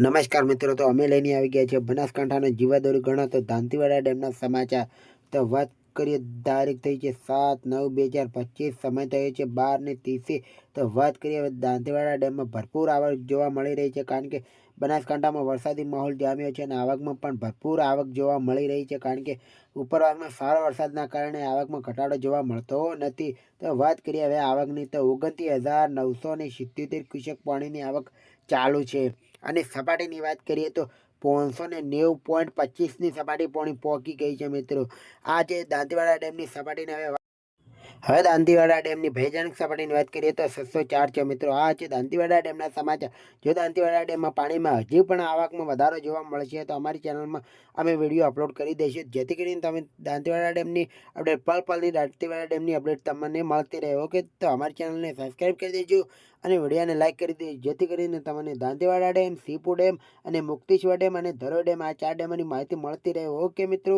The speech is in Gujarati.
નમસ્કાર મિત્રો, તો અમે લઈને આવી ગયા છીએ બનાસકાંઠાના જીવાદોરી ગણાતો દાંતીવાડા ડેમના સમાચાર। તો વાત કરીએ, તારીખ થઈ છે 7/9/2025, સમય થયો છે 12:30। તો વાત કરીએ હવે દાંતીવાડા ડેમમાં ભરપૂર આવક જોવા મળી રહી છે, કારણ કે બનાસકાંઠામાં વરસાદી માહોલ જામ્યો છે અને આવકમાં પણ ભરપૂર આવક જોવા મળી રહી છે, કારણ કે ઉપરવાસમાં સારા વરસાદના કારણે આવકમાં ઘટાડો જોવા મળતો નથી। તો વાત કરીએ હવે આવકની, તો 29,977 ક્યુસેક પાણીની આવક ચાલુ છે અને સપાટીની વાત કરીએ તો 590.25ની સપાટી પાણી પહોંચી ગઈ છે મિત્રો। આ છે દાંતીવાડા ડેમની સપાટીને હવે દાંતીવાડા ડેમની ભયજનક સપાટીની વાત કરીએ તો 604 છે મિત્રો। આ છે દાંતીવાડા ડેમના સમાચાર। જો દાંતીવાડા ડેમમાં પાણીમાં હજી પણ આવકમાં વધારો જોવા મળશે તો અમારી ચેનલમાં અમે વિડીયો અપલોડ કરી દઈશું, જેથી કરીને તમે દાંતીવાડા ડેમની અપડેટ પલની દાંતીવાડા ડેમની અપડેટ તમને મળતી રહે। ઓકે, તો અમારી ચેનલને સબસ્ક્રાઈબ કરી દેજો અને વિડીયોને લાઇક કરી દેજો, જેથી કરીને તમને દાંતીવાડા ડેમ, સીપુ ડેમ અને મુક્તેશ્વર ડેમ અને ધરોઈ ડેમ, આ 4 ડેમોની માહિતી મળતી રહે। ઓકે મિત્રો।